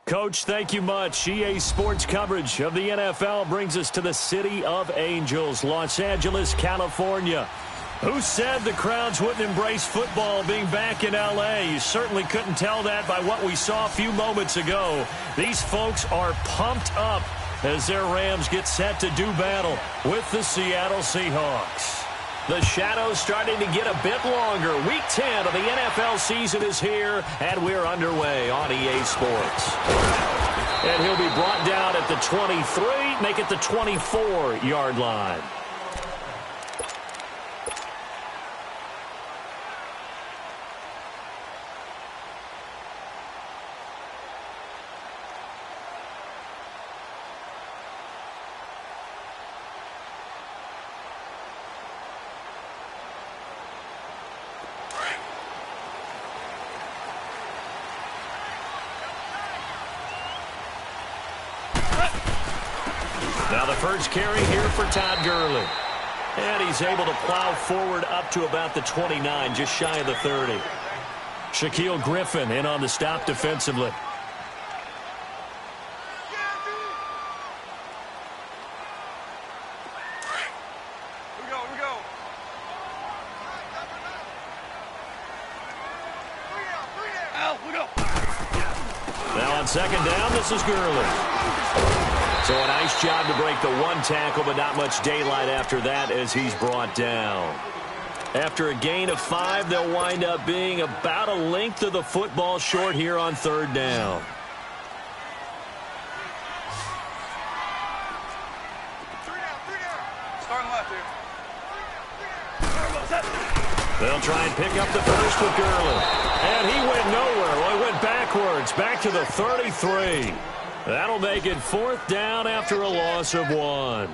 Coach, thank you much. EA Sports coverage of the NFL brings us to the City of Angels, Los Angeles, California. Who said the crowds wouldn't embrace football being back in L.A.? You certainly couldn't tell that by what we saw a few moments ago. These folks are pumped up as their Rams get set to do battle with the Seattle Seahawks. The shadows starting to get a bit longer. Week 10 of the NFL season is here, and we're underway on EA Sports. And he'll be brought down at the 23, make it the 24-yard line. Now the first carry here for Todd Gurley. And he's able to plow forward up to about the 29, just shy of the 30. Shaquille Griffin in on the stop defensively. Now on second down, this is Gurley. So a nice job to break the one tackle, but not much daylight after that as he's brought down. After a gain of 5, they'll wind up being about a length of the football short here on third down. They'll try and pick up the first with Gurley. And he went nowhere. Well, he went backwards, back to the 33. That'll make it fourth down after a loss of 1.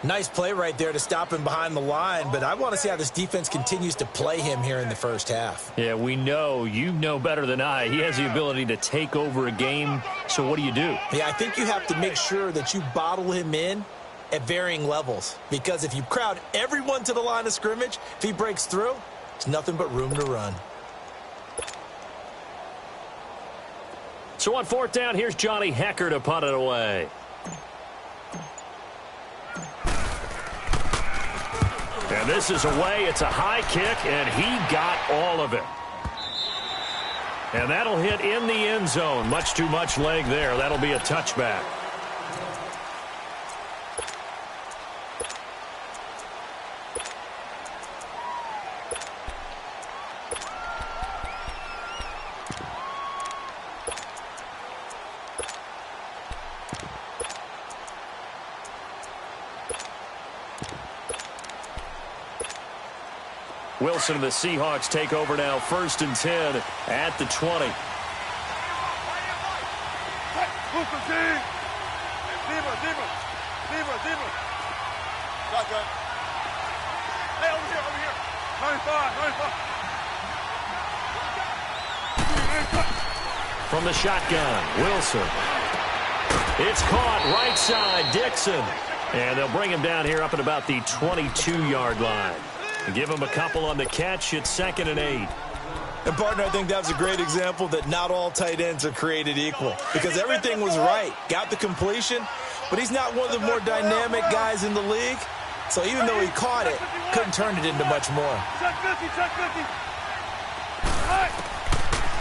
Nice play right there to stop him behind the line, but I want to see how this defense continues to play him here in the first half. Yeah, we know. You know better than I. He has the ability to take over a game, so what do you do? Yeah, I think you have to make sure that you bottle him in at varying levels, because if you crowd everyone to the line of scrimmage, if he breaks through, it's nothing but room to run. So on fourth down, here's Johnny Hecker to punt it away. And this is away. It's a high kick, and he got all of it. And that'll hit in the end zone. Much too much leg there. That'll be a touchback. Wilson and the Seahawks take over now, 1st and 10 at the 20. From the shotgun, Wilson. It's caught right side, Dixon. And they'll bring him down here up at about the 22-yard line. Give him a couple on the catch. It's 2nd and 8. And, partner, I think that was a great example that not all tight ends are created equal, because everything was right. Got the completion, but he's not one of the more dynamic guys in the league. So even though he caught it, couldn't turn it into much more.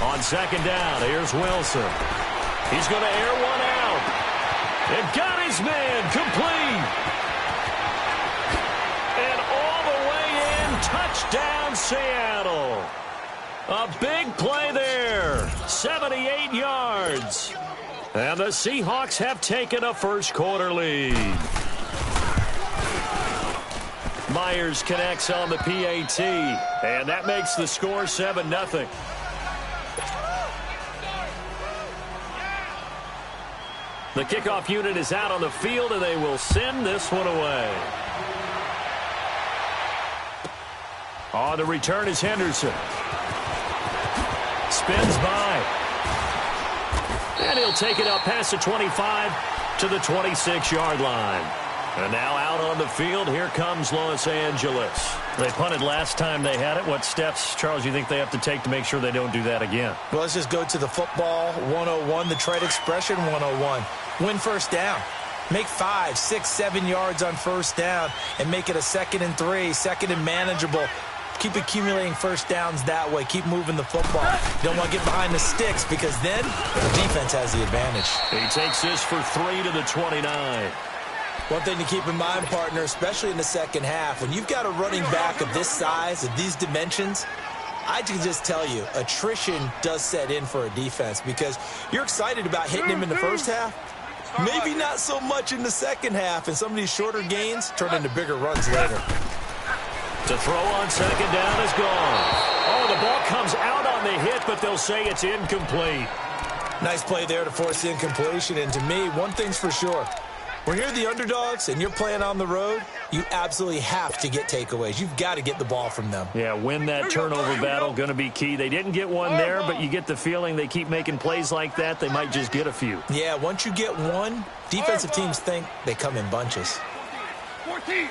On second down, here's Wilson. He's going to air one out. And got his man complete. Touchdown, Seattle. A big play there. 78 yards. And the Seahawks have taken a first-quarter lead. Myers connects on the PAT. And that makes the score 7-0. The kickoff unit is out on the field, and they will send this one away. On the return is Henderson. Spins by. And he'll take it up past the 25 to the 26-yard line. And now out on the field, here comes Los Angeles. They punted last time they had it. What steps, Charles, you think they have to take to make sure they don't do that again? Well, let's just go to the football 101, the trade expression 101. Win first down. Make 5, 6, 7 yards on first down and make it a 2nd and 3, 2nd and manageable. Keep accumulating first downs that way. Keep moving the football. You don't want to get behind the sticks, because then the defense has the advantage. He takes this for 3 to the 29. One thing to keep in mind, partner, especially in the second half, when you've got a running back of this size, of these dimensions, I can just tell you, attrition does set in for a defense, because you're excited about hitting him in the first half. Maybe not so much in the second half, and some of these shorter gains turn into bigger runs later. To throw on second down is gone. Oh, the ball comes out on the hit, but they'll say it's incomplete. Nice play there to force incompletion, and to me, one thing's for sure. When you're the underdogs and you're playing on the road, you absolutely have to get takeaways. You've got to get the ball from them. Yeah, win that turnover battle, going to be key. They didn't get one there, but you get the feeling they keep making plays like that, they might just get a few. Yeah, once you get one, defensive teams think they come in bunches. 14.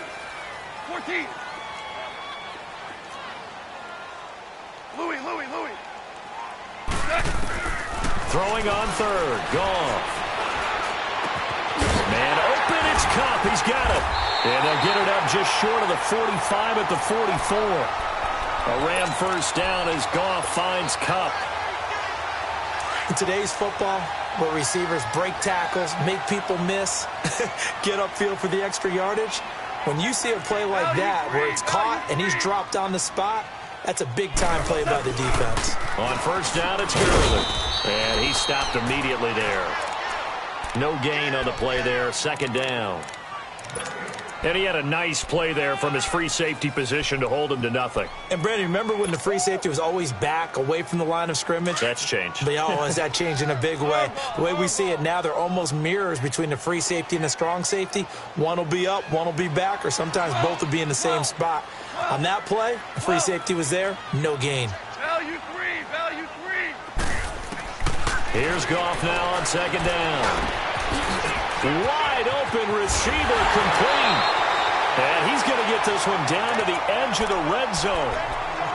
Louis. Throwing on third. Goff. Man open. It's Cup. He's got it. And they'll get it up just short of the 45 at the 44. A Ram first down as Goff finds Cup. In today's football, where receivers break tackles, make people miss, get upfield for the extra yardage, when you see a play like that where it's caught and he's dropped on the spot, that's a big-time play by the defense. On first down, it's Gurley. And he stopped immediately there. No gain on the play there. Second down. And he had a nice play there from his free safety position to hold him to nothing. And, Brandon, remember when the free safety was always back away from the line of scrimmage? That's changed. But, has that changed in a big way? The way we see it now, they're almost mirrors between the free safety and the strong safety. One will be up, one will be back, or sometimes both will be in the same spot. On that play, the free safety was there, no gain. Value three. Here's Goff now on second down. Wide open receiver complete. And he's going to get this one down to the edge of the red zone.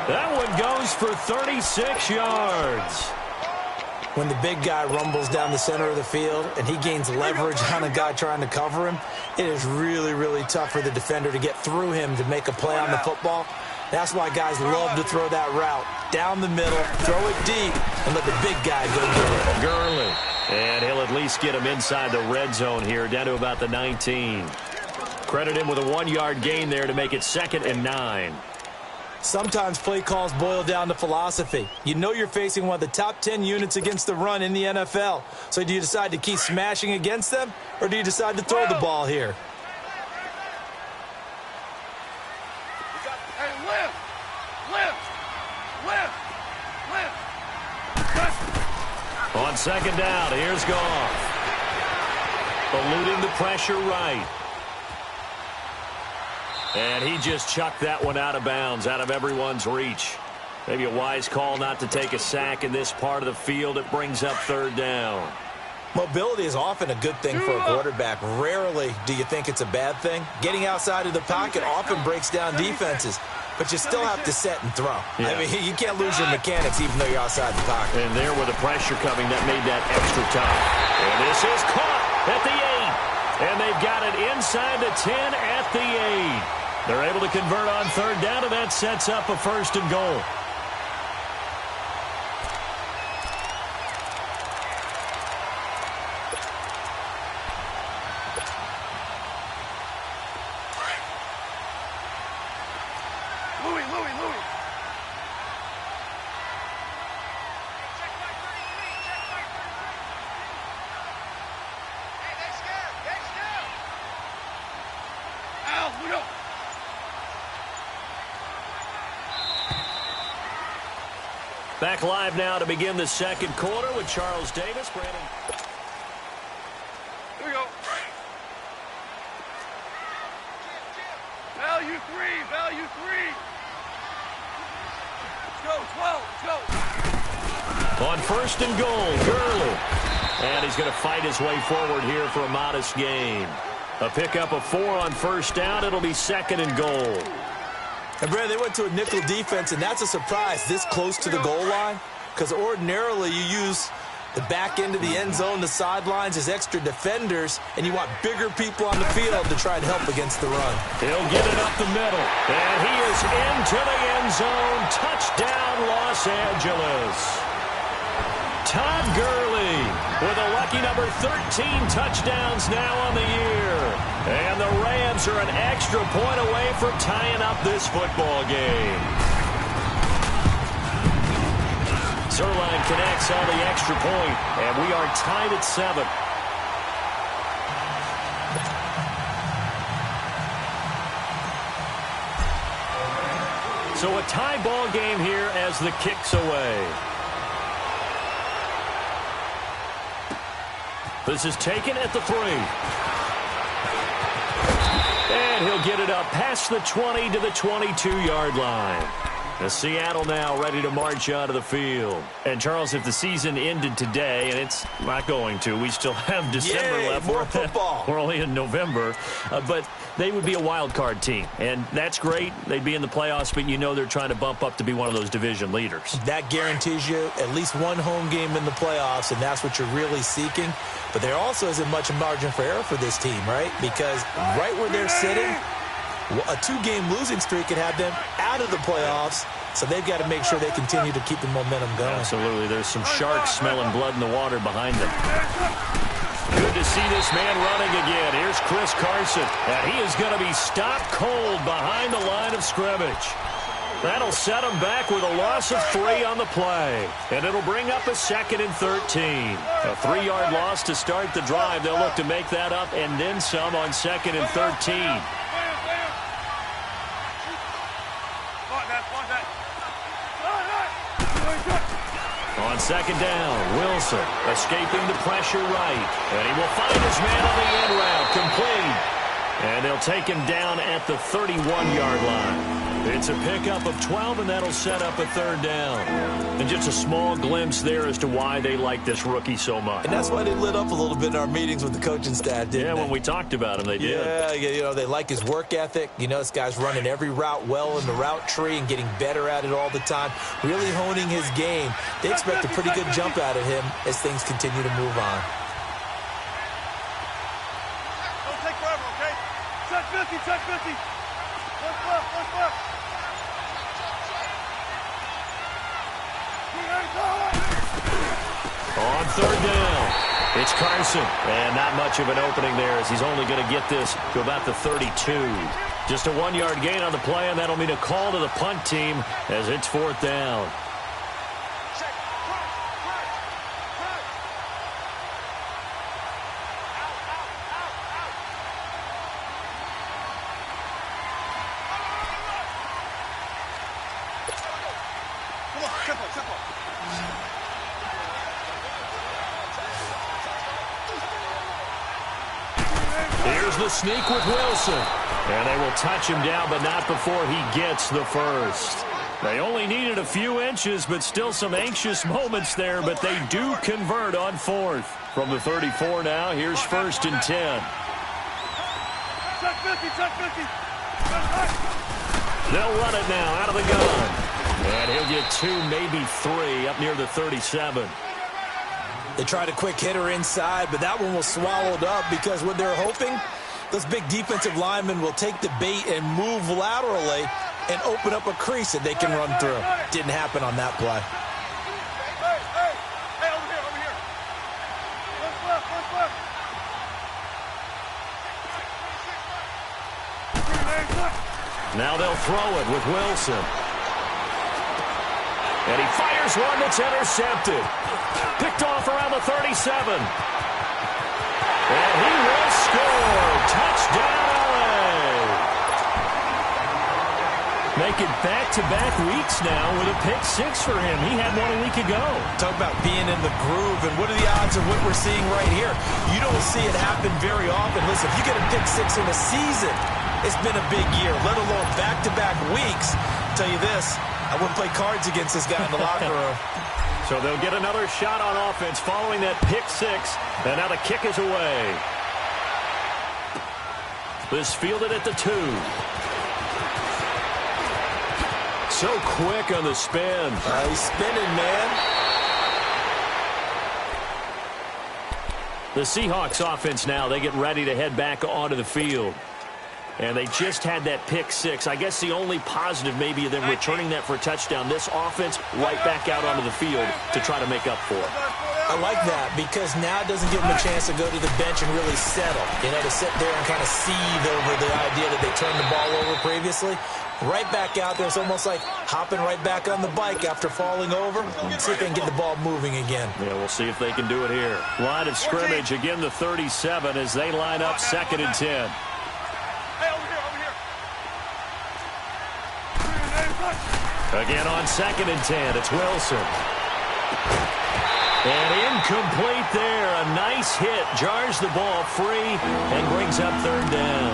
That one goes for 36 yards. When the big guy rumbles down the center of the field and he gains leverage on a guy trying to cover him, it is really, really tough for the defender to get through him to make a play on the football. That's why guys love to throw that route. Down the middle, throw it deep, and let the big guy go get it. Gurley. And he'll at least get him inside the red zone here, down to about the 19. Credit him with a 1-yard gain there to make it 2nd and 9. Sometimes play calls boil down to philosophy. You know you're facing one of the top 10 units against the run in the NFL. So do you decide to keep smashing against them, or do you decide to throw the ball here? Hey, lift. On second down, here's Goff. Eluding the pressure right. And he just chucked that one out of bounds, out of everyone's reach. Maybe a wise call not to take a sack in this part of the field. It brings up third down. Mobility is often a good thing for a quarterback. Rarely do you think it's a bad thing. Getting outside of the pocket often breaks down defenses. But you still have to set and throw. Yeah. I mean, you can't lose your mechanics even though you're outside the pocket. And there with the pressure coming, that made that extra tough. And this is caught at the 8. And they've got it inside the 10 at the 8. They're able to convert on third down, and that sets up a 1st and goal. Louis. Al, look up. Back live now to begin the second quarter with Charles Davis. Brandon. Here we go. Value three. Let's go, 12, let's go. On 1st and goal, Gurley. And he's going to fight his way forward here for a modest gain. A pickup of 4 on first down. It'll be 2nd and goal. And, Brad, they went to a nickel defense, and that's a surprise this close to the goal line, because ordinarily you use the back end of the end zone, the sidelines as extra defenders, and you want bigger people on the field to try and help against the run. He'll get it up the middle, and he is into the end zone. Touchdown, Los Angeles. Todd Gurley with a lucky number 13 touchdowns now on the year. And the Rams are an extra point away from tying up this football game. Zerline connects on the extra point, and we are tied at 7. So a tie ball game here as the kick's away. This is taken at the 3. And he'll get it up past the 20 to the 22-yard line. The Seattle now ready to march out of the field. And, Charles, if the season ended today, and it's not going to, we still have December left. More football. We're only in November. But they would be a wild card team. And that's great. They'd be in the playoffs, but you know they're trying to bump up to be one of those division leaders. That guarantees you at least one home game in the playoffs, and that's what you're really seeking. But there also isn't much margin for error for this team, right? Because right where they're sitting, a 2-game losing streak could have them out of the playoffs, so they've got to make sure they continue to keep the momentum going. Absolutely. There's some sharks smelling blood in the water behind them. Good to see this man running again. Here's Chris Carson, and he is going to be stopped cold behind the line of scrimmage. That'll set him back with a loss of 3 on the play, and it'll bring up a 2nd and 13. A 3-yard loss to start the drive. They'll look to make that up and then some on 2nd and 13. On 2nd down, Wilson escaping the pressure right. And he will find his man on the end route, complete. And they'll take him down at the 31-yard line. It's a pickup of 12, and that'll set up a 3rd down. And just a small glimpse there as to why they like this rookie so much. And that's why they lit up a little bit in our meetings with the coaching staff, didn't they? Yeah, when we talked about him, they did. Yeah, you know, they like his work ethic. You know, this guy's running every route well in the route tree and getting better at it all the time, really honing his game. They expect a pretty good jump out of him as things continue to move on. Don't take forever, okay? Check 50, check 50. What's left? On 3rd down, it's Carson. And not much of an opening there as he's only going to get this to about the 32. Just a 1-yard gain on the play, and that'll mean a call to the punt team as it's 4th down. Here's the sneak with Wilson. And they will touch him down, but not before he gets the first. They only needed a few inches, but still some anxious moments there, but they do convert on 4th. From the 34 now, here's 1st and 10. Check 50, check 50. They'll run it now out of the gun. And he'll get 2, maybe 3 up near the 37. They tried a quick hitter inside, but that one was swallowed up because what they're hoping, those big defensive linemen will take the bait and move laterally and open up a crease that they can run through. Didn't happen on that play. Hey, over here. What's left? Now they'll throw it with Wilson. And he fires one that's intercepted. Picked off around the 37. And he will score. Touchdown, LA. Make it back-to-back weeks now with a pick 6 for him. He had one a week ago. Talk about being in the groove, and what are the odds of what we're seeing right here? You don't see it happen very often. Listen, if you get a pick 6 in a season, it's been a big year, let alone back-to-back weeks. I'll tell you this, I wouldn't play cards against this guy in the locker room. So they'll get another shot on offense following that pick 6, and now the kick is away. This fielded at the 2. So quick on the spin. He's spinning, man. The Seahawks offense now, they get ready to head back onto the field. And they just had that pick 6. I guess the only positive maybe of them returning that for a touchdown. This offense right back out onto the field to try to make up for it. I like that because now it doesn't give them a chance to go to the bench and really settle. You know, to sit there and kind of seethe over the idea that they turned the ball over previously. Right back out there. It's almost like hopping right back on the bike after falling over. See if they can get the ball moving again. Yeah, we'll see if they can do it here. Line of scrimmage, again the 37 as they line up 2nd and 10. Hey, over here. Again on 2nd and 10, it's Wilson. And incomplete there. A nice hit. Jars the ball free and brings up third down.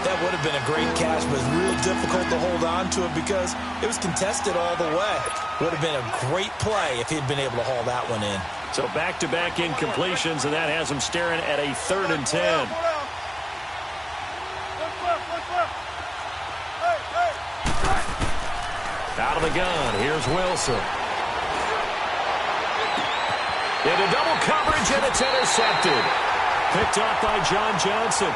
That would have been a great catch, but it's real difficult to hold on to it because it was contested all the way. Would have been a great play if he'd been able to haul that one in. So back-to-back incompletions, and that has him staring at a 3rd and 10. Out of the gun, here's Wilson. Into double coverage, and it's intercepted. Picked off by John Johnson.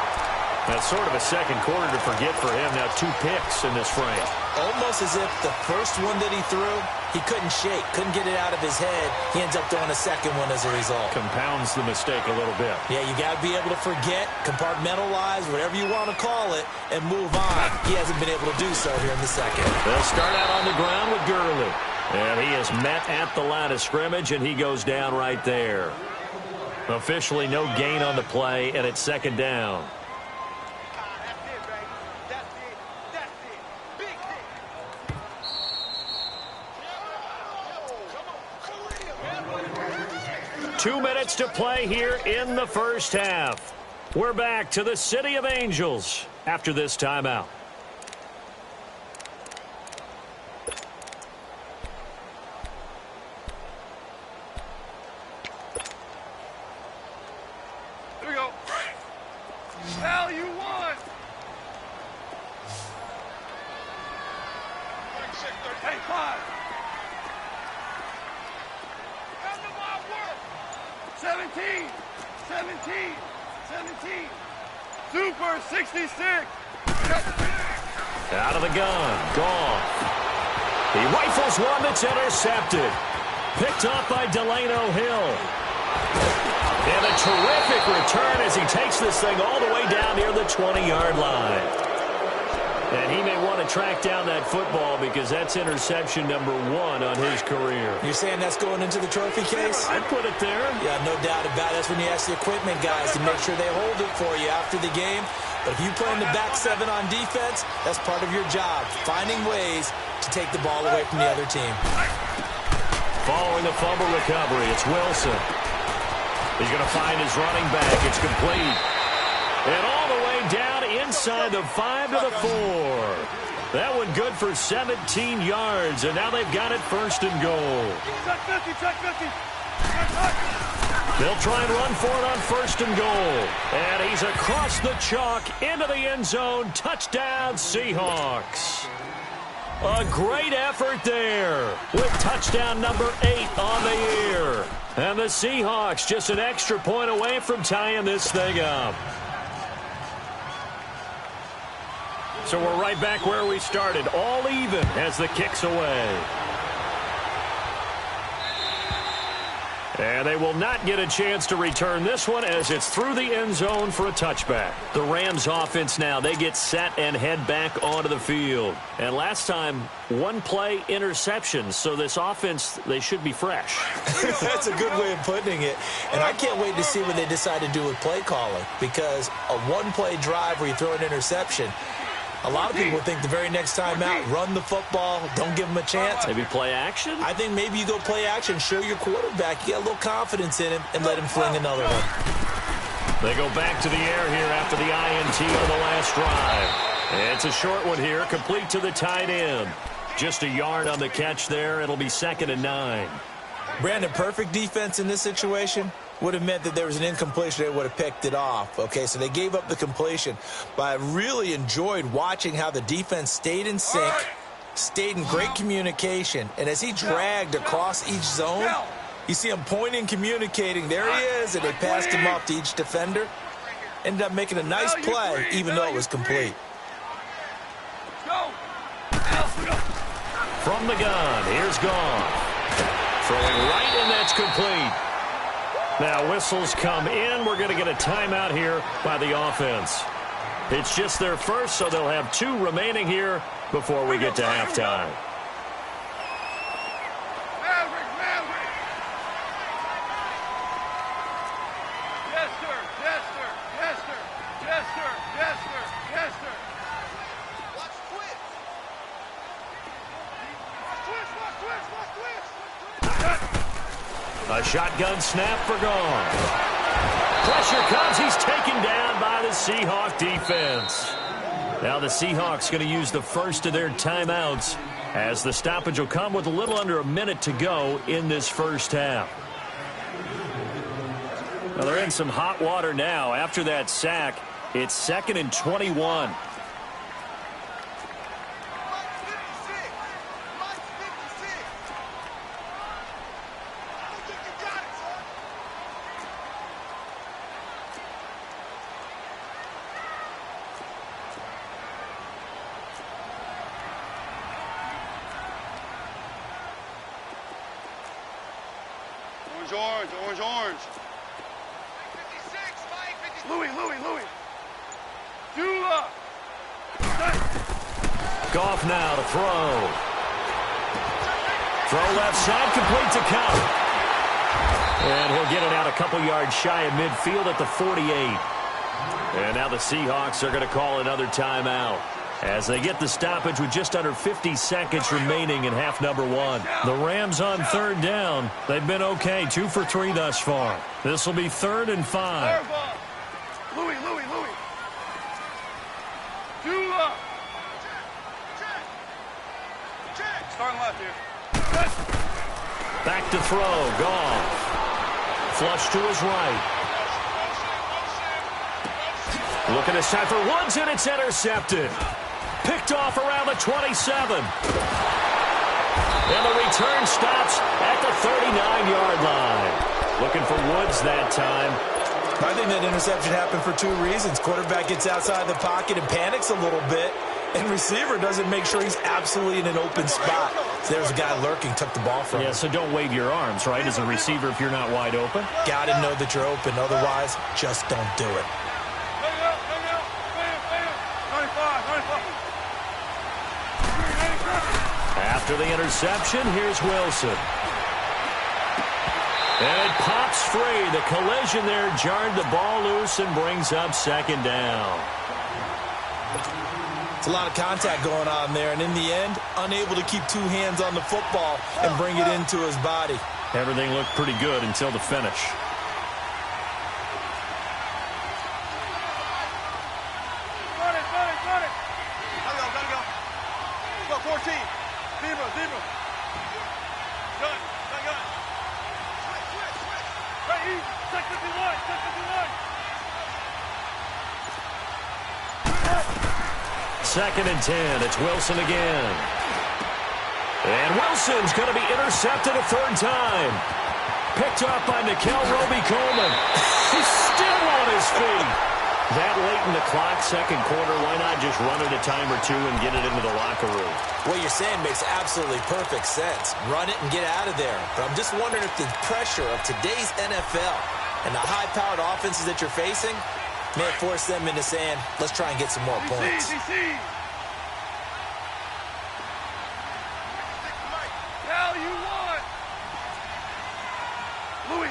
That's sort of a second quarter to forget for him. Now 2 picks in this frame. Almost as if the first one that he threw, he couldn't shake, couldn't get it out of his head. He ends up throwing a second one as a result. Compounds the mistake a little bit. Yeah, you got to be able to forget, compartmentalize, whatever you want to call it, and move on. He hasn't been able to do so here in the second. They'll start out on the ground with Gurley. And he is met at the line of scrimmage, and he goes down right there. Officially no gain on the play, and it's 2nd down. That's it. Big hit. 2 minutes to play here in the first half. We're back to the City of Angels after this timeout. Here we go. Hell, you won. Hey, 5. 17. Super 66. Out of the gun. Goff. He rifles one that's intercepted. Picked off by Delano Hill. And a terrific return as he takes this thing all the way down near the 20-yard line. And he may want to track down that football because that's interception number 1 on his career. You're saying that's going into the trophy case? I'd put it there. Yeah, no doubt about it. That's when you ask the equipment guys to make sure they hold it for you after the game. But if you play in the back 7 on defense, that's part of your job, finding ways to take the ball away from the other team. Following the fumble recovery, it's Wilson. He's going to find his running back. It's complete. And all the way down inside the 5 to the 4. That one good for 17 yards, and now they've got it 1st and goal. Check 50, check 50. They'll try and run for it on 1st and goal. And he's across the chalk into the end zone. Touchdown, Seahawks. A great effort there with touchdown number 8 on the year. And the Seahawks just an extra point away from tying this thing up. So we're right back where we started, all even as the kick's away. And they will not get a chance to return this one as it's through the end zone for a touchback. The Rams offense now, they get set and head back onto the field. And last time, 1 play interception, so this offense, they should be fresh. That's a good way of putting it. And I can't wait to see what they decide to do with play calling, because a 1-play drive where you throw an interception, a lot of people think the very next time out, run the football, don't give them a chance. Maybe play action? I think maybe you go play action, show your quarterback, you got a little confidence in him, and let him fling another one. They go back to the air here after the INT on the last drive. It's a short one here, complete to the tight end. Just a yard on the catch there. It'll be 2nd and 9. Brandon, perfect defense in this situation would have meant that there was an incompletion. They would have picked it off. Okay, so they gave up the completion. But I really enjoyed watching how the defense stayed in sync, stayed in great communication. And as he dragged across each zone, you see him pointing, communicating. There he is, and they passed him off to each defender. Ended up making a nice play, even though it was complete. From the gun, here's Goff. Throwing right, and that's complete. Now whistles come in. We're going to get a timeout here by the offense. It's just their first, so they'll have 2 remaining here before we get to halftime. Yes, sir. Yes, sir. Yes, sir. Yes, sir. Yes, sir. Yes, sir. Watch twitch. Watch twitch. Watch twitch. Watch twitch. A shotgun snap for gone. Pressure comes. He's taken down by the Seahawk defense. Now the Seahawks going to use the first of their timeouts as the stoppage will come with a little under a minute to go in this first half. Well, they're in some hot water now. After that sack, it's 2nd and 21. Orange. Louis. Dula. Goff now to throw. Throw left side, complete to Cup. And he'll get it out a couple yards shy of midfield at the 48. And now the Seahawks are going to call another timeout as they get the stoppage with just under 50 seconds remaining in half number 1. The Rams on 3rd down. They've been okay, 2 for 3 thus far. This will be 3rd and 5. Louis. Dula. Starting left here. Back to throw. Goff. Flush to his right. Looking this time for Woods, and it's intercepted. Picked off around the 27. And the return stops at the 39-yard line. Looking for Woods that time. I think that interception happened for 2 reasons. Quarterback gets outside the pocket and panics a little bit, and receiver doesn't make sure he's absolutely in an open spot. So there's a guy lurking, took the ball from him. Yeah, so don't wave your arms, right, as a receiver if you're not wide open. Got to know that you're open. Otherwise, just don't do it. After the interception, here's Wilson. And it pops free. The collision there jarred the ball loose and brings up 2nd down. It's a lot of contact going on there, and in the end, unable to keep 2 hands on the football and bring it into his body. Everything looked pretty good until the finish. Gotta go. Go, 14. Zebra. Gun. Right, east. Check 51. 2nd and 10. It's Wilson again. And Wilson's going to be intercepted a 3rd time. Picked off by Nickel Roby-Coleman. He's still on his feet. That late in the clock, 2nd quarter, why not just run it a time or 2 and get it into the locker room? What you're saying makes absolutely perfect sense. Run it and get out of there. But I'm just wondering if the pressure of today's NFL and the high-powered offenses that you're facing may force them into saying, let's try and get some more points. Now you want. Louis.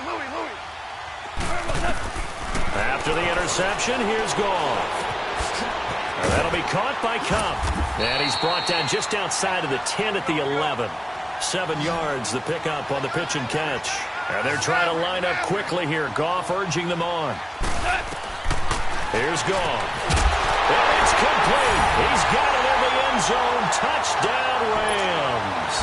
After the interception, here's Goff. That'll be caught by Cup. And he's brought down just outside of the 10 at the 11. 7 yards, the pickup on the pitch and catch. And they're trying to line up quickly here. Goff urging them on. Here's Goff. And it's complete. He's got it in the end zone. Touchdown, Rams.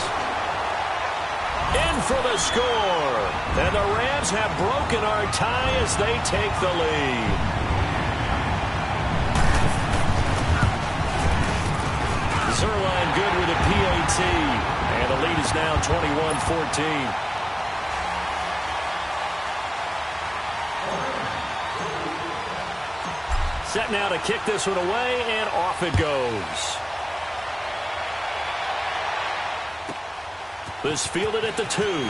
In for the score. And the Rams have broken our tie as they take the lead. Zerline good with a PAT. And the lead is now 21-14. Set now to kick this one away, and off it goes. This fielded at the 2.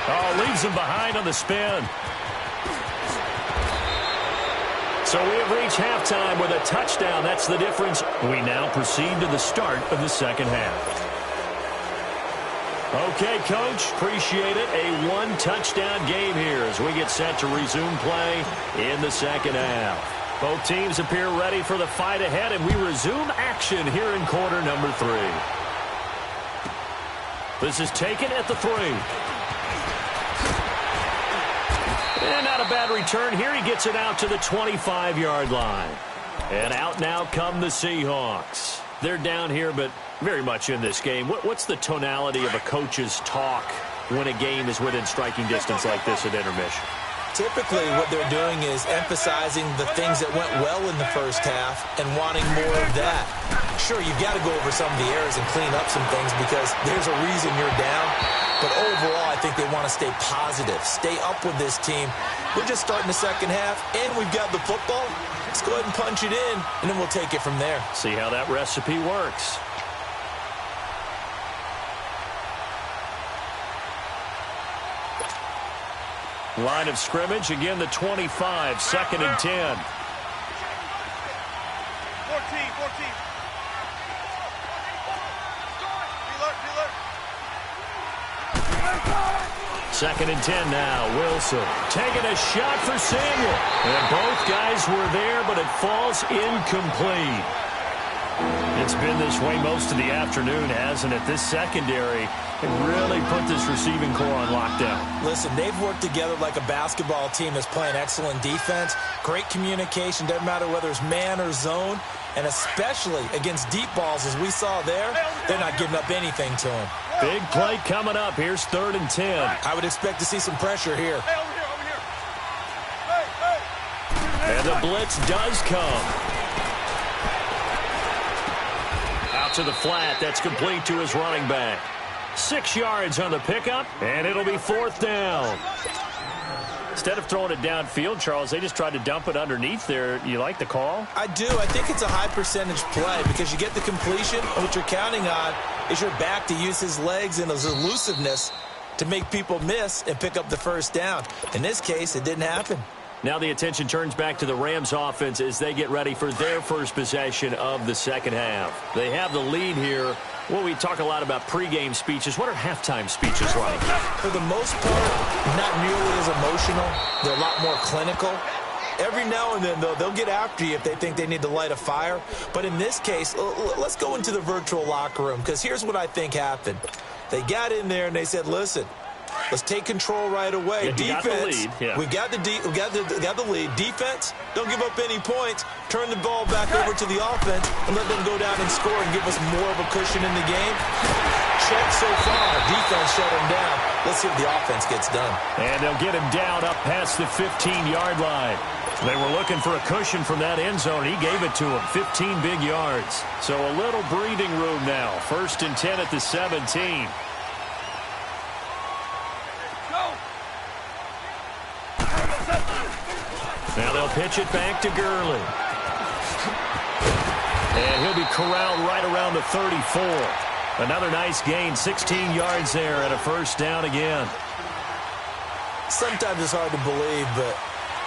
Oh, leaves him behind on the spin. So we have reached halftime with a touchdown. That's the difference. We now proceed to the start of the 2nd half. Okay, Coach, appreciate it. A 1-touchdown game here as we get set to resume play in the 2nd half. Both teams appear ready for the fight ahead, and we resume action here in quarter number 3. This is taken at the 3. And not a bad return here. He gets it out to the 25-yard line. And out now come the Seahawks. They're down here, but very much in this game. What's the tonality of a coach's talk when a game is within striking distance like this at intermission? Typically, what they're doing is emphasizing the things that went well in the first half and wanting more of that. Sure, you've got to go over some of the errors and clean up some things because there's a reason you're down. But overall, I think they want to stay positive, stay up with this team. We're just starting the second half, and we've got the football. Let's go ahead and punch it in, and then we'll take it from there. See how that recipe works. Line of scrimmage, again the 25, 2nd and 10. 14. 2nd and 10 now. Wilson taking a shot for Samuel. And both guys were there, but it falls incomplete. It's been this way most of the afternoon, hasn't it? This secondary can really put this receiving core on lockdown. Listen, they've worked together like a basketball team that's playing excellent defense. Great communication, doesn't matter whether it's man or zone. And especially against deep balls, as we saw there, they're not giving up anything to them. Big play coming up. Here's 3rd and 10. I would expect to see some pressure here. And the blitz does come. Out to the flat. That's complete to his running back. 6 yards on the pickup, and it'll be 4th down. Instead of throwing it downfield, Charles, they just tried to dump it underneath there. You like the call? I do. I think it's a high percentage play because you get the completion, and what you're counting on is your back to use his legs and his elusiveness to make people miss and pick up the first down. In this case, it didn't happen. Now the attention turns back to the Rams offense as they get ready for their first possession of the second half. They have the lead here. Well, we talk a lot about pregame speeches. What are halftime speeches like? For the most part, not nearly as emotional. They're a lot more clinical. Every now and then, though, they'll get after you if they think they need to light a fire. But in this case, let's go into the virtual locker room because here's what I think happened. They got in there and they said, listen, let's take control right away. Yeah, defense, we got the lead. Defense, don't give up any points. Turn the ball back over to the offense and let them go down and score and give us more of a cushion in the game. Check so far. Defense shut him down. Let's see if the offense gets done. And they'll get him down up past the 15-yard line. They were looking for a cushion from that end zone. He gave it to him. 15 big yards. So a little breathing room now. 1st and 10 at the 17. Now they'll pitch it back to Gurley. And he'll be corralled right around the 34. Another nice gain, 16 yards there and a first down again. Sometimes it's hard to believe, but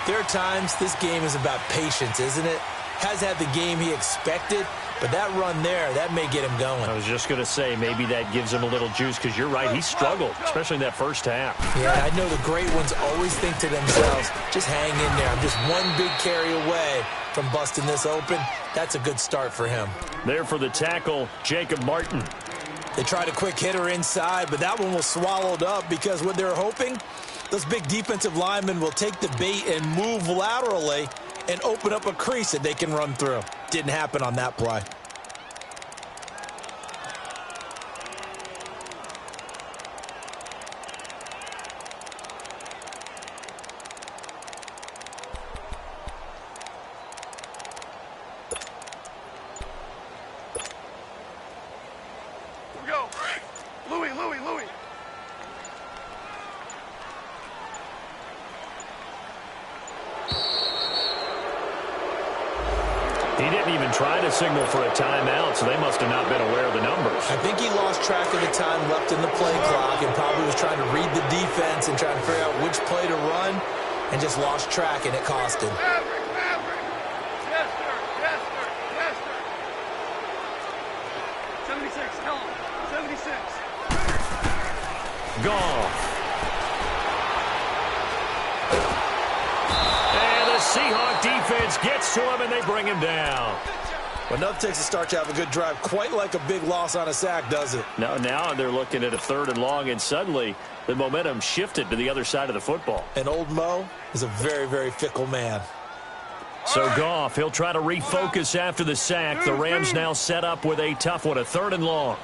there are times this game is about patience, isn't it? Has had the game he expected, but that run there, that may get him going. I was just going to say, maybe that gives him a little juice because you're right, he struggled, especially in that first half. Yeah, I know the great ones always think to themselves, just hang in there. I'm just one big carry away from busting this open. That's a good start for him. There for the tackle, Jacob Martin. They tried a quick hitter inside, but that one was swallowed up because what they're hoping, those big defensive linemen will take the bait and move laterally and open up a crease that they can run through. Didn't happen on that play. Here we go. Louis. He didn't even try to signal for a timeout, so they must have not been aware of the numbers. I think he lost track of the time left in the play clock and probably was trying to read the defense and trying to figure out which play to run and just lost track, and it cost him. Maverick. Yes, sir. 76, tell him. 76. Goff. And the Seahawk defense gets to him, and they bring him down. Well, nothing takes a start to have a good drive quite like a big loss on a sack, does it? Now they're looking at a 3rd and long, and suddenly the momentum shifted to the other side of the football. And old Mo is a very, very fickle man. So Goff, he'll try to refocus after the sack. The Rams now set up with a tough one, a 3rd and long.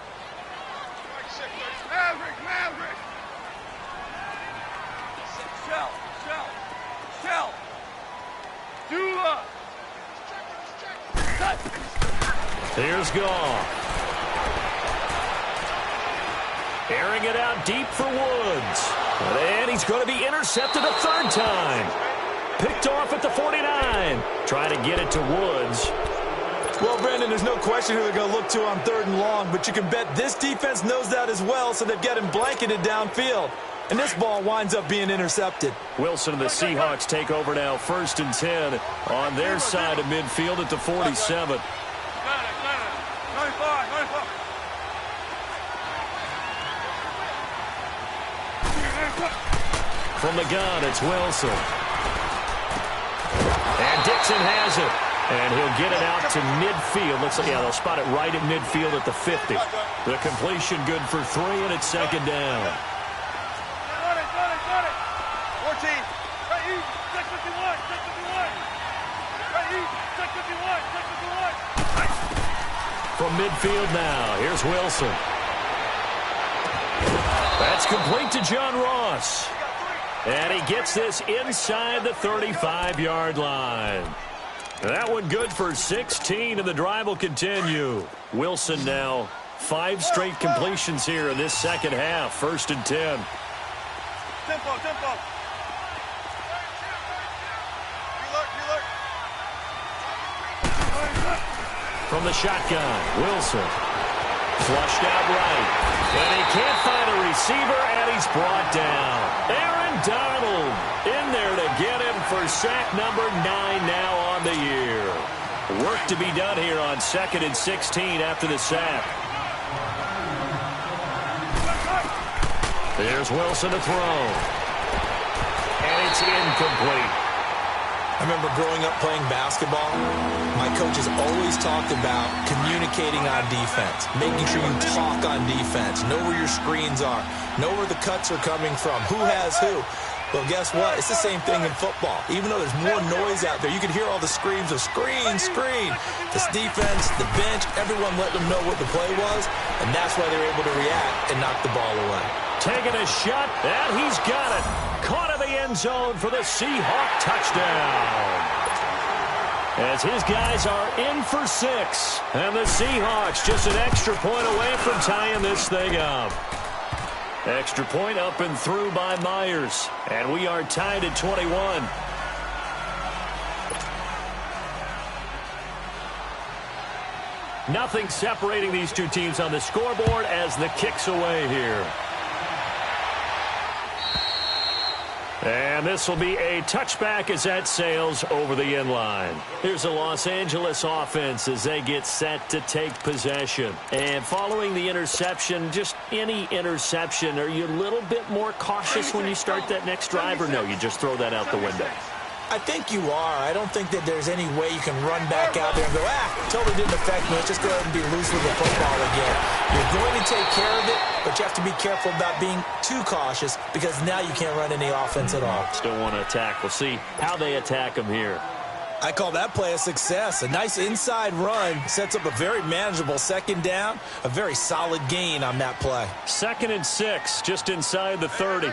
Here's Goff. Airing it out deep for Woods. And he's going to be intercepted a 3rd time. Picked off at the 49. Trying to get it to Woods. Well, Brandon, there's no question who they're going to look to on 3rd and long, but you can bet this defense knows that as well, so they've got him blanketed downfield. And this ball winds up being intercepted. Wilson and the Seahawks take over now, 1st and 10 on their side of midfield at the 47. From the gun, it's Wilson. And Dixon has it. And he'll get it out to midfield. Looks like, yeah, they'll spot it right at midfield at the 50. The completion good for 3, and it's 2nd down. Got it. 14. Right east. 651. 651. Right east. 651. 651. From midfield now, here's Wilson. That's complete to John Ross. And he gets this inside the 35-yard line. That one good for 16, and the drive will continue. Wilson now 5 straight completions here in this second half. 1st and 10. Tempo. From the shotgun, Wilson. Flushed out right. And he can't find a receiver, and he's brought down. Aaron Donald in there to get him for sack number 9 now on the year. Work to be done here on 2nd and 16 after the sack. There's Wilson to throw. And it's incomplete. I remember growing up playing basketball, my coaches always talked about communicating on defense, making sure you talk on defense, know where your screens are, know where the cuts are coming from, who has who. Well, guess what? It's the same thing in football. Even though there's more noise out there, you can hear all the screams of screen. This defense, the bench, everyone let them know what the play was, and that's why they're able to react and knock the ball away. Taking a shot, and he's got it. Caught in the end zone for the Seahawk touchdown. As his guys are in for 6. And the Seahawks just an extra point away from tying this thing up. Extra point up and through by Myers. And we are tied at 21. Nothing separating these two teams on the scoreboard as the kick's away here. And this will be a touchback as that sails over the end line. Here's the Los Angeles offense as they get set to take possession. And following the interception, just any interception, are you a little bit more cautious when you start that next drive, or no, you just throw that out the window? I think you are. I don't think that there's any way you can run back out there and go, totally didn't affect me. Let's just go ahead and be loose with the football again. You're going to take care of it, but you have to be careful about being too cautious because now you can't run any offense at all. Still want to attack. We'll see how they attack them here. I call that play a success. A nice inside run sets up a very manageable 2nd down, a very solid gain on that play. 2nd and 6, just inside the 30.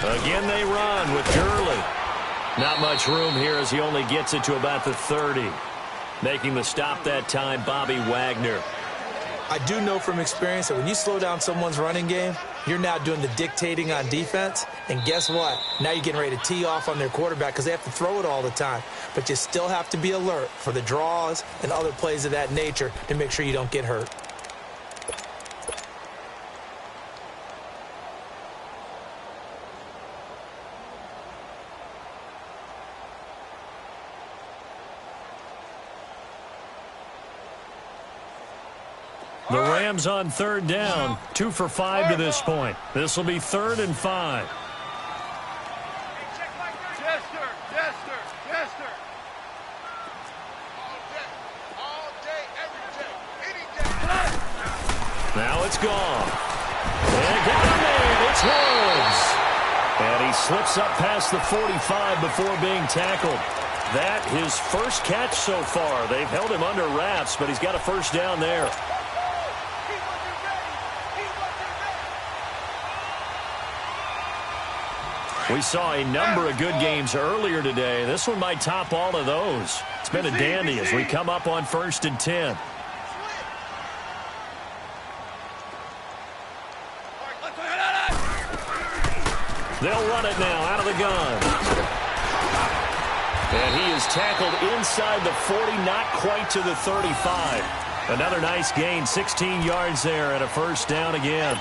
Again they run with Gurley. Not much room here as he only gets it to about the 30. Making the stop that time, Bobby Wagner. I do know from experience that when you slow down someone's running game, you're now doing the dictating on defense. And guess what? Now you're getting ready to tee off on their quarterback because they have to throw it all the time. But you still have to be alert for the draws and other plays of that nature to make sure you don't get hurt. The Rams on 3rd down, 2 for 5 to this point. This will be 3rd and 5. Jester. Now it's gone. And get the man. It's Woods. And he slips up past the 45 before being tackled. That his first catch so far. They've held him under wraps, but he's got a first down there. We saw a number of good games earlier today. This one might top all of those. It's been a dandy as we come up on 1st and 10. They'll run it now out of the gun. And he is tackled inside the 40, not quite to the 35. Another nice gain, 16 yards there and a first down again.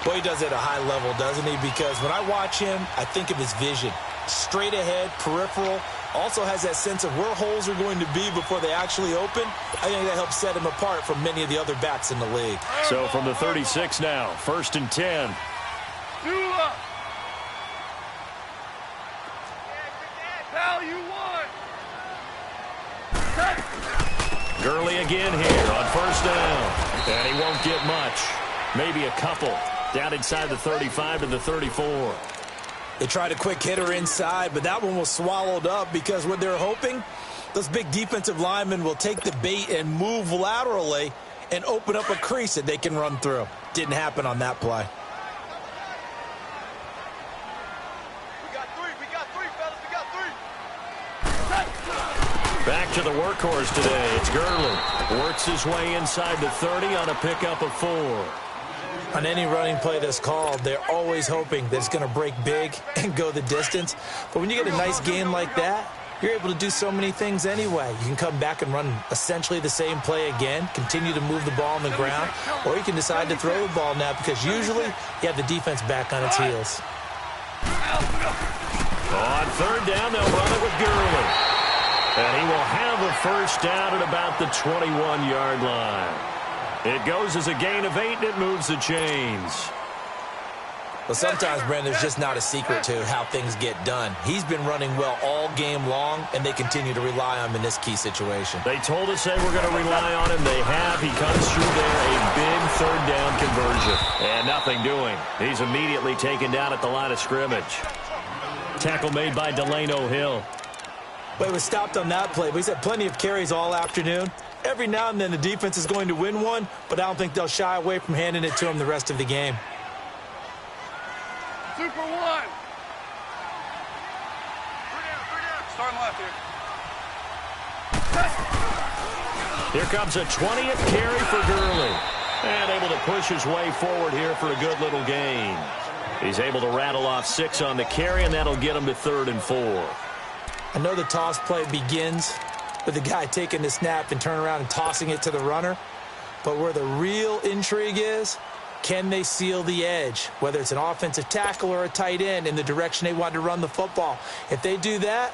Boy, he does it at a high level, doesn't he? Because when I watch him, I think of his vision. Straight ahead, peripheral. Also has that sense of where holes are going to be before they actually open. I think that helps set him apart from many of the other backs in the league. So from the 36 now, 1st and 10. Gurley again here on 1st down. And he won't get much. Maybe a couple. Down inside the 35 to the 34. They tried a quick hitter inside, but that one was swallowed up because what they're hoping, those big defensive linemen will take the bait and move laterally and open up a crease that they can run through. Didn't happen on that play. We got three, fellas. We got three. Back to the workhorse today. It's Gurley. Works his way inside the 30 on a pickup of 4. On any running play that's called, they're always hoping that it's going to break big and go the distance. But when you get a nice gain like that, you're able to do so many things anyway. You can come back and run essentially the same play again, continue to move the ball on the ground, or you can decide to throw the ball now because usually you have the defense back on its heels. On 3rd down, they'll run it with Gurley. And he will have a first down at about the 21-yard line. It goes as a gain of 8, and it moves the chains. Well, sometimes, Brandon, there's just not a secret to how things get done. He's been running well all game long, and they continue to rely on him in this key situation. They told us they were going to rely on him. They have. He comes through there, a big 3rd down conversion. And nothing doing. He's immediately taken down at the line of scrimmage. Tackle made by Delano Hill. But he was stopped on that play, but he's had plenty of carries all afternoon. Every now and then the defense is going to win one, but I don't think they'll shy away from handing it to him the rest of the game. 2 for 1. 3 down. Starting left here. Here comes a 20th carry for Gurley. And able to push his way forward here for a good little gain. He's able to rattle off 6 on the carry, and that'll get him to 3rd and 4. I know the toss play begins with the guy taking the snap and turn around and tossing it to the runner. But where the real intrigue is, can they seal the edge? Whether it's an offensive tackle or a tight end in the direction they want to run the football. If they do that,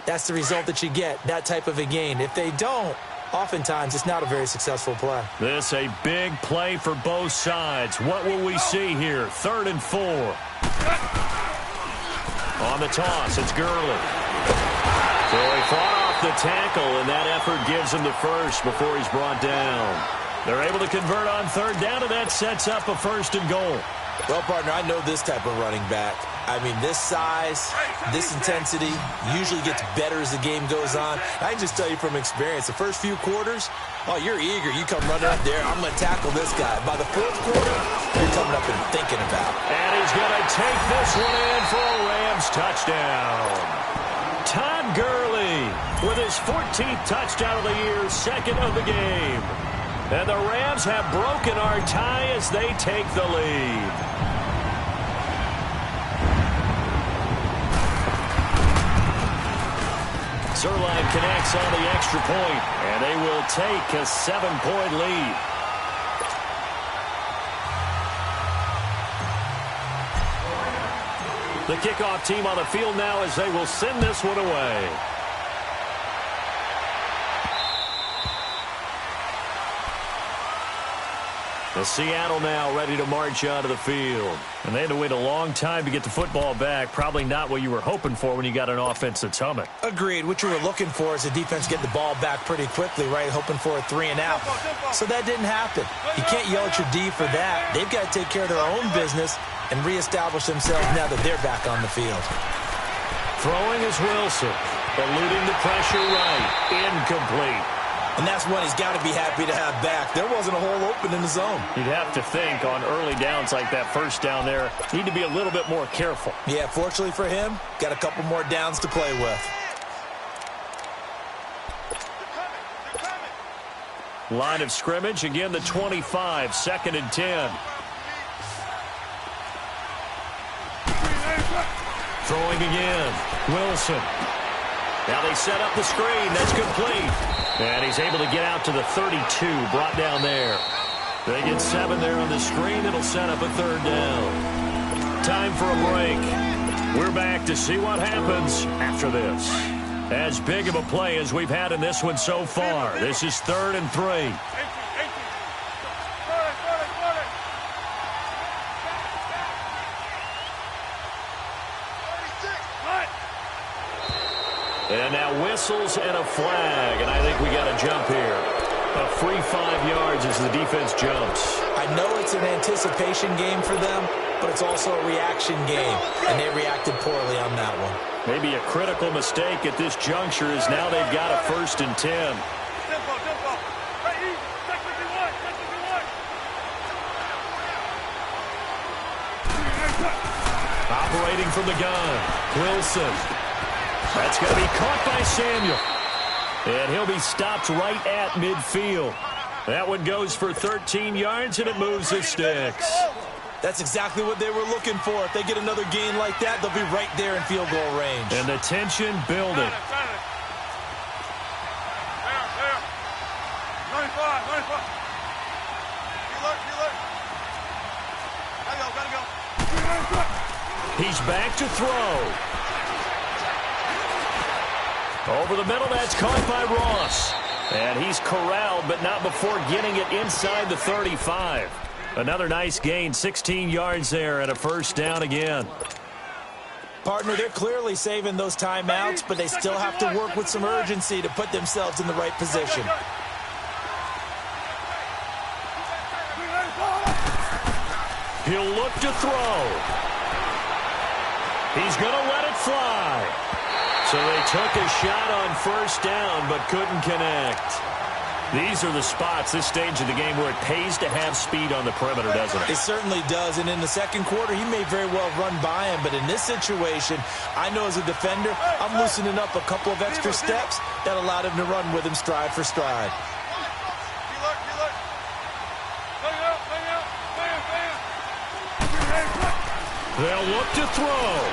that's the result that you get, that type of a gain. If they don't, oftentimes it's not a very successful play. This a big play for both sides. What will we see here? 3rd and 4. On the toss, it's Gurley. So he fought off the tackle, and that effort gives him the first before he's brought down. They're able to convert on 3rd down, and that sets up a 1st and goal. Well, partner, I know this type of running back. I mean, this size, this intensity usually gets better as the game goes on. I can just tell you from experience, the first few quarters, oh, you're eager. You come running up there, I'm going to tackle this guy. By the 4th quarter, you're coming up and thinking about it. And he's going to take this one in for a Rams touchdown. Todd Gurley with his 14th touchdown of the year, 2nd of the game. And the Rams have broken our tie as they take the lead. Zerline connects on the extra point, and they will take a 7-point lead. The kickoff team on the field now as they will send this one away. Seattle now ready to march out of the field. And they had to wait a long time to get the football back. Probably not what you were hoping for when you got an offense that's humming. Agreed. What you were looking for is the defense get the ball back pretty quickly, right? Hoping for a 3-and-out. So that didn't happen. You can't yell at your D for that. They've got to take care of their own business and reestablish themselves now that they're back on the field. Throwing is Wilson. Eluding the pressure right. Incomplete. And that's one he's got to be happy to have back. There wasn't a hole open in the zone. You'd have to think on early downs like that first down there, need to be a little bit more careful. Yeah, fortunately for him, got a couple more downs to play with. Line of scrimmage, again the 25, 2nd and 10. Throwing again, Wilson. Now they set up the screen, that's complete. And he's able to get out to the 32, brought down there. They get 7 there on the screen. It'll set up a 3rd down. Time for a break. We're back to see what happens after this. As big of a play as we've had in this one so far. This is 3rd and 3. And now whistles and a flag, and I think we got a jump here. A free 5 yards as the defense jumps. I know it's an anticipation game for them, but it's also a reaction game, and they reacted poorly on that one. Maybe a critical mistake at this juncture is now they've got a 1st and 10. Operating from the gun, Wilson. That's going to be caught by Samuel. And he'll be stopped right at midfield. That one goes for 13 yards, and it moves the sticks. That's exactly what they were looking for. If they get another gain like that, they'll be right there in field goal range. And the tension building. 95. He's back to throw. Over the middle, that's caught by Ross. And he's corralled, but not before getting it inside the 35. Another nice gain, 16 yards there, and a 1st down again. Partner, they're clearly saving those timeouts, but they still have to work with some urgency to put themselves in the right position. He'll look to throw. He's going to let it fly. So they took a shot on 1st down, but couldn't connect. These are the spots, this stage of the game, where it pays to have speed on the perimeter, doesn't it? It certainly does, and in the second quarter, he may very well run by him, but in this situation, I know as a defender, I'm loosening up a couple of extra steps that allowed him to run with him stride for stride. They'll look to throw.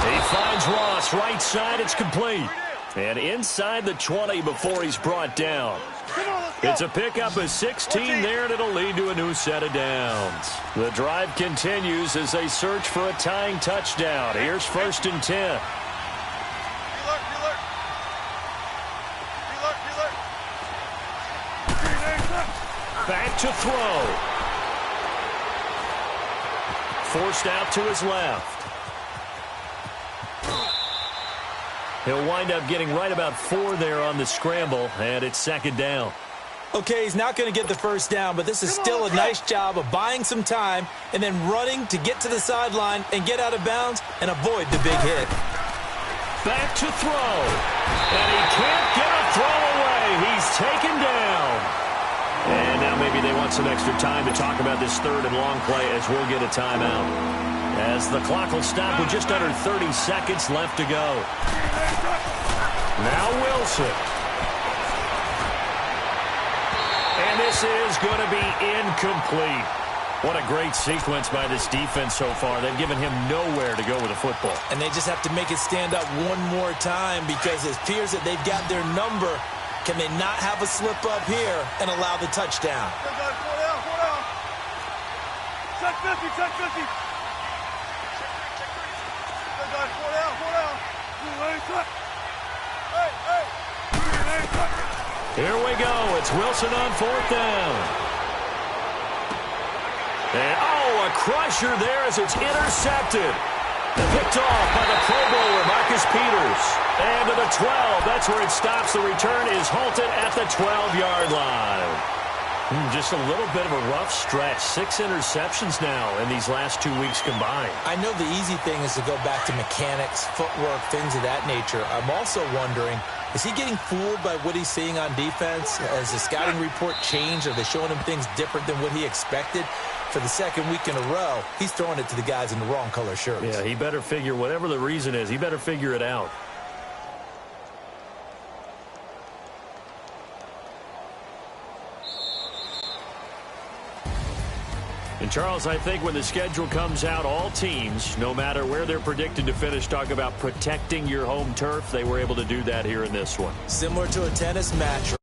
He finds Ross right side. It's complete. And inside the 20 before he's brought down. It's a pickup of 16 there, and it'll lead to a new set of downs. The drive continues as they search for a tying touchdown. Here's 1st and 10. Back to throw. Forced out to his left. He'll wind up getting right about 4 there on the scramble, and it's 2nd down. Okay, he's not going to get the 1st down, but this is still a nice job of buying some time and then running to get to the sideline and get out of bounds and avoid the big hit. Back to throw. And he can't get a throw away. He's taken down. And now maybe they want some extra time to talk about this 3rd and long play as we'll get a timeout. As the clock will stop with just under 30 seconds left to go. Now Wilson. And this is going to be incomplete. What a great sequence by this defense so far. They've given him nowhere to go with the football. And they just have to make it stand up one more time because it appears that they've got their number. Can they not have a slip up here and allow the touchdown? Check 50, check 50. Here we go. It's Wilson on 4th down. And, a crusher there as it's intercepted. Picked off by the Pro Bowler, Marcus Peters. And to the 12. That's where it stops. The return is halted at the 12-yard line. Just a little bit of a rough stretch. 6 interceptions now in these last 2 weeks combined. I know the easy thing is to go back to mechanics, footwork, things of that nature. I'm also wondering, is he getting fooled by what he's seeing on defense? Has the scouting report changed? Are they showing him things different than what he expected? For the second week in a row, he's throwing it to the guys in the wrong color shirts. Yeah, he better figure, whatever the reason is, he better figure it out. And, Charles, I think when the schedule comes out, all teams, no matter where they're predicted to finish, talk about protecting your home turf. They were able to do that here in this one. Similar to a tennis match.